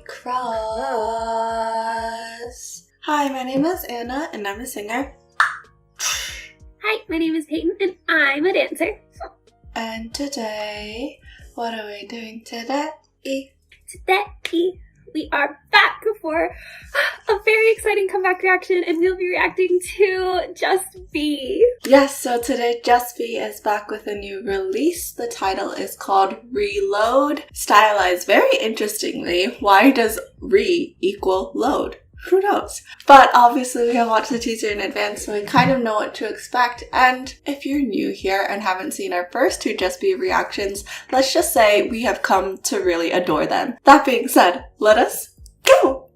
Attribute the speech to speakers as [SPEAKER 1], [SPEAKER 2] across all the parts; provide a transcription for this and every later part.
[SPEAKER 1] Cross. Hi, my name is Anna and I'm a singer.
[SPEAKER 2] Hi, my name is Peyton and I'm a dancer.
[SPEAKER 1] And today, what are we doing today?
[SPEAKER 2] Today, we are back for a very exciting comeback reaction and we'll be reacting to Just Be.
[SPEAKER 1] Yes, so today Just Be is back with a new release. The title is called Reload. Stylized very interestingly. Why does re equal load? Who knows? But obviously we have watched the teaser in advance, so we kind of know what to expect. And if you're new here and haven't seen our first two Just Be reactions, let's just say we have come to really adore them. That being said, let us go!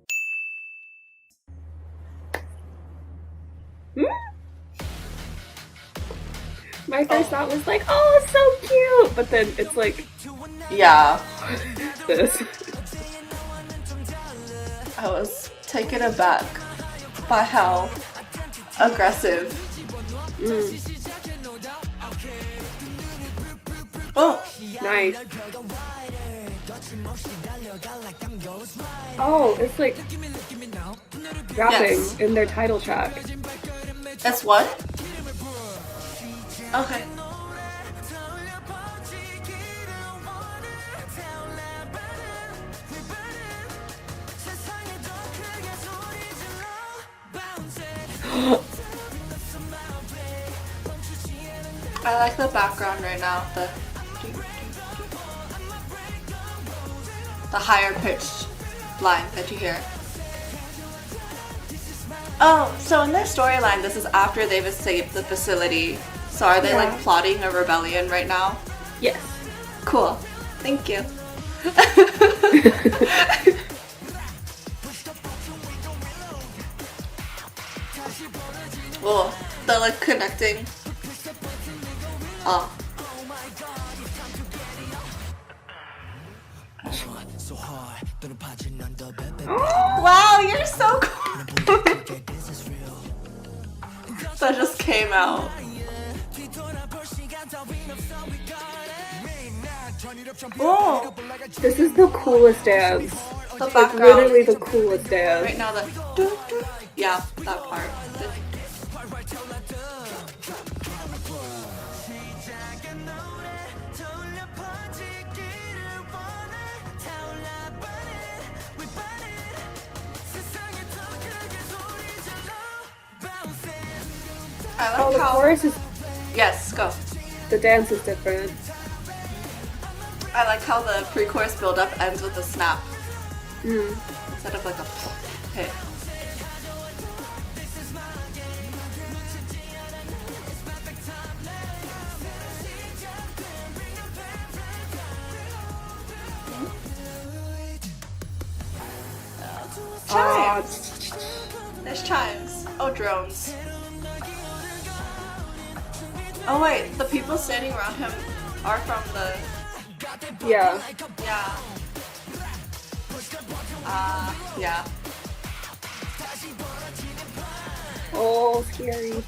[SPEAKER 2] My first thought was like, oh, it's so cute! But then it's like,
[SPEAKER 1] yeah.
[SPEAKER 2] this.
[SPEAKER 1] I was taken aback by how aggressive. Oh,
[SPEAKER 2] Nice. Oh, it's like rapping in their title track.
[SPEAKER 1] that's what? Okay. I like the background right now, the higher pitched line that you hear. Oh, so in their storyline, this is after they've escaped the facility. So are they like plotting a rebellion right now?
[SPEAKER 2] Yes.
[SPEAKER 1] Cool. Thank you. Oh, they're like connecting. Oh. Wow, you're so cool. That just came out. Oh,
[SPEAKER 2] This is the coolest dance.
[SPEAKER 1] the
[SPEAKER 2] Like
[SPEAKER 1] background.
[SPEAKER 2] literally the coolest dance.
[SPEAKER 1] Right now, yeah, that part. I like
[SPEAKER 2] Oh, the
[SPEAKER 1] how.
[SPEAKER 2] chorus is,
[SPEAKER 1] Yes, go.
[SPEAKER 2] the dance is different.
[SPEAKER 1] I like how the pre-chorus build-up ends with a snap
[SPEAKER 2] Mm.
[SPEAKER 1] instead of like a hit. Chimes! There's chimes. Oh, drones. Oh wait, the people standing around him are from the...
[SPEAKER 2] Yeah.
[SPEAKER 1] Yeah. Yeah.
[SPEAKER 2] Oh, scary.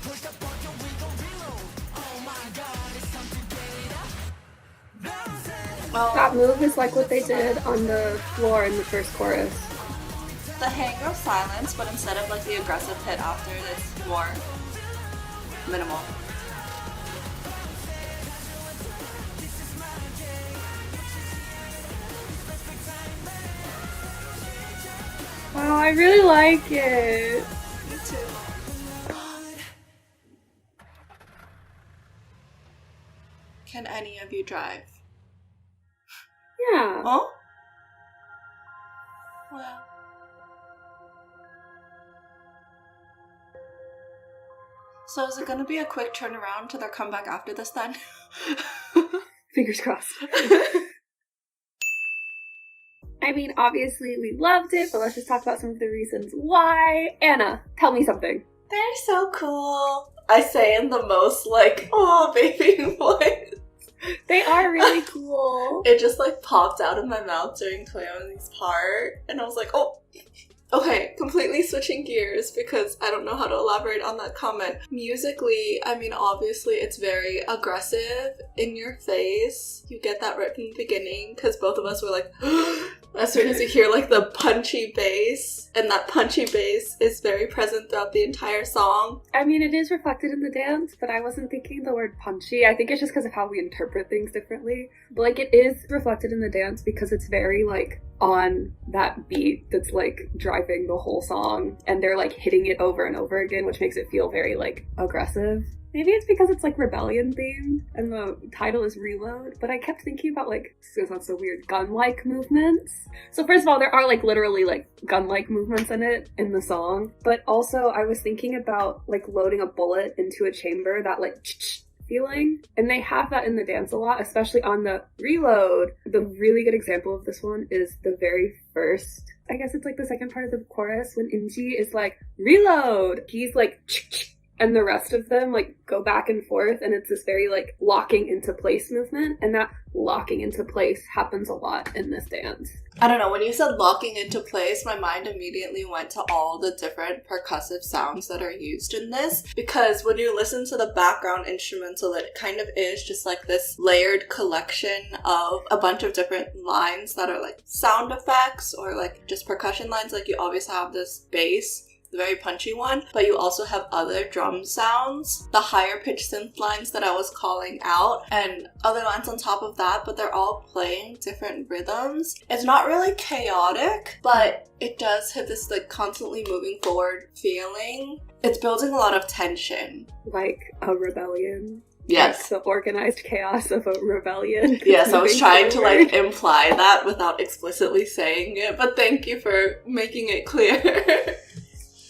[SPEAKER 1] Well,
[SPEAKER 2] That move is like what they did on the floor in the first chorus.
[SPEAKER 1] the hang of silence, but instead of like the aggressive hit after, it's more minimal.
[SPEAKER 2] Wow, I really like it.
[SPEAKER 1] Me too. Can any of you drive?
[SPEAKER 2] Yeah.
[SPEAKER 1] Oh? Well. So is it gonna be a quick turnaround to their comeback after this then?
[SPEAKER 2] Fingers crossed. I mean, obviously we loved it, but let's just talk about some of the reasons why. Anna, tell me something.
[SPEAKER 1] They're so cool. I say in the most like, oh baby voice.
[SPEAKER 2] They are really cool.
[SPEAKER 1] It just like popped out of my mouth during Toyomi's part, and I was like, oh, Okay, completely switching gears because I don't know how to elaborate on that comment. Musically, I mean, obviously it's very aggressive, in your face. You get that right from the beginning because both of us were like, as soon as you hear like the punchy bass, and that punchy bass is very present throughout the entire song.
[SPEAKER 2] I mean, it is reflected in the dance, but I wasn't thinking the word punchy. I think it's just because of how we interpret things differently. But like, it is reflected in the dance because it's very like on that beat that's like driving the whole song, and they're like hitting it over and over again, which makes it feel very like aggressive. Maybe it's because it's like rebellion themed and the title is Reload, but I kept thinking about like, this sounds so weird, gun-like movements. So first of all, there are like literally like gun-like movements in it in the song, but also I was thinking about like loading a bullet into a chamber, that like feeling, and they have that in the dance a lot, especially on the Reload. The really good example of this one is the very first, I guess it's like the second part of the chorus when Inji is like, Reload! He's like, and the rest of them like go back and forth, and it's this very like locking into place movement, and that locking into place happens a lot in this dance.
[SPEAKER 1] I don't know, when you said locking into place, my mind immediately went to all the different percussive sounds that are used in this, because when you listen to the background instrumental, it kind of is just like this layered collection of a bunch of different lines that are like sound effects or like just percussion lines. Like you obviously have this bass, the very punchy one, but you also have other drum sounds, the higher pitched synth lines that I was calling out, and other lines on top of that, but they're all playing different rhythms. It's not really chaotic, but it does have this like constantly moving forward feeling. It's building a lot of tension.
[SPEAKER 2] Like a rebellion.
[SPEAKER 1] Yes.
[SPEAKER 2] Like the organized chaos of a rebellion.
[SPEAKER 1] Yes, I was trying to like imply that without explicitly saying it, but thank you for making it clear.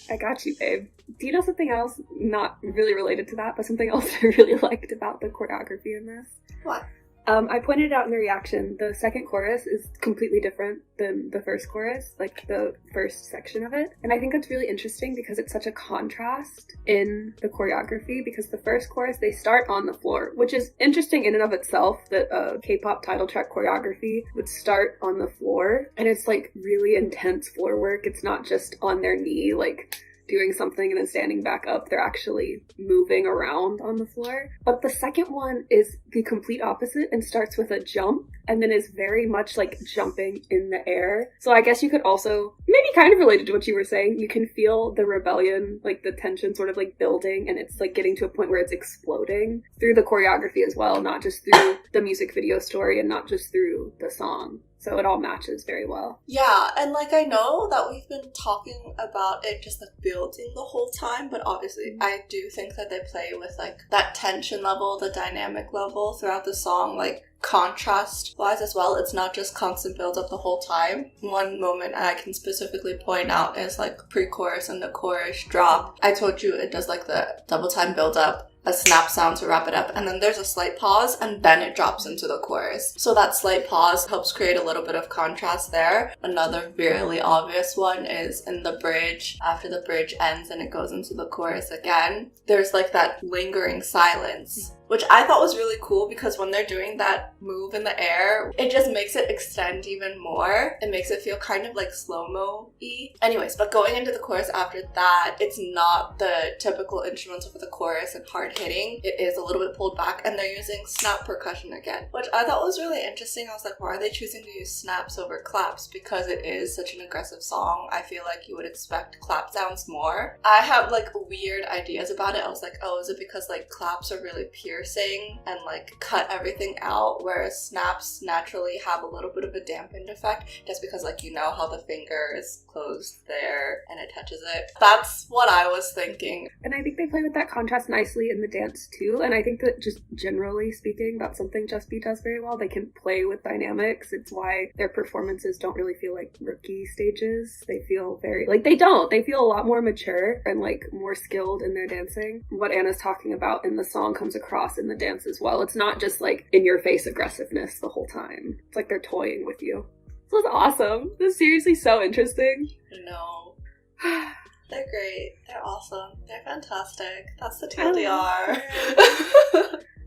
[SPEAKER 2] I got you, babe. Do you know something else, not really related to that, but something else I really liked about the choreography in this?
[SPEAKER 1] What?
[SPEAKER 2] I pointed it out in the reaction. The second chorus is completely different than the first chorus, like the first section of it. And I think that's really interesting because it's such a contrast in the choreography, because the first chorus, they start on the floor, which is interesting in and of itself that a K-pop title track choreography would start on the floor. And it's like really intense floor work. It's not just on their knee, like doing something and then standing back up. They're actually moving around on the floor. But the second one is the complete opposite and starts with a jump and then is very much like jumping in the air. So I guess you could also, maybe kind of related to what you were saying, you can feel the rebellion, like the tension sort of like building, and it's like getting to a point where it's exploding through the choreography as well, not just through the music video story and not just through the song. So it all matches very well.
[SPEAKER 1] Yeah, and like I know that we've been talking about it just like building the whole time, but obviously I do think that they play with like that tension level, the dynamic level throughout the song, like contrast wise as well. It's not just constant build up the whole time. One moment I can specifically point out is like pre-chorus and the chorus drop. I told you it does like the double time build up, a snap sound to wrap it up, and then there's a slight pause, and then it drops into the chorus. So that slight pause helps create a little bit of contrast there. Another really obvious one is in the bridge. After the bridge ends and it goes into the chorus again, there's like that lingering silence, which I thought was really cool because when they're doing that move in the air, it just makes it extend even more. It makes it feel kind of like slow-mo-y. Anyways, but going into the chorus after that, it's not the typical instrumental for the chorus and hard hitting. It is a little bit pulled back, and they're using snap percussion again, which I thought was really interesting. I was like, why are they choosing to use snaps over claps? Because it is such an aggressive song. I feel like you would expect clap sounds more. I have like weird ideas about it. I was like, oh, is it because like claps are really piercing and like cut everything out, whereas snaps naturally have a little bit of a dampened effect just because like you know how the finger is closed there and it touches it. That's what I was thinking.
[SPEAKER 2] And I think they play with that contrast nicely in the dance too, and I think that just generally speaking, that's something Just B does very well. They can play with dynamics. It's why their performances don't really feel like rookie stages. They feel very, like they feel a lot more mature and like more skilled in their dancing. What Anna's talking about in the song comes across in the dance as well. It's not just like in your face aggressiveness the whole time. It's like they're toying with you. This was awesome. This is seriously so interesting.
[SPEAKER 1] No. They're great. They're awesome. They're fantastic. That's the TLDR.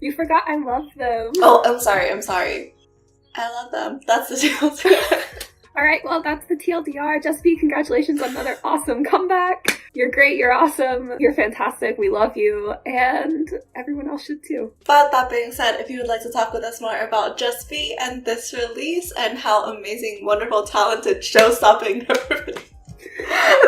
[SPEAKER 2] You forgot I love them.
[SPEAKER 1] Oh, I'm sorry. I love them. That's the TLDR.
[SPEAKER 2] Alright, well, that's the TLDR. Just be congratulations on another awesome comeback. You're great, you're awesome, you're fantastic, we love you, and everyone else should too.
[SPEAKER 1] But that being said, if you would like to talk with us more about Just Be and this release and how amazing, wonderful, talented, show-stopping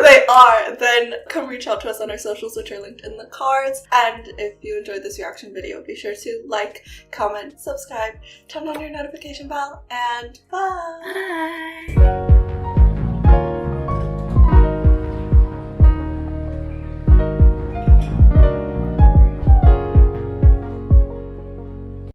[SPEAKER 1] they are, then come reach out to us on our socials, which are linked in the cards. And if you enjoyed this reaction video, be sure to like, comment, subscribe, turn on your notification bell, and bye!
[SPEAKER 2] Bye!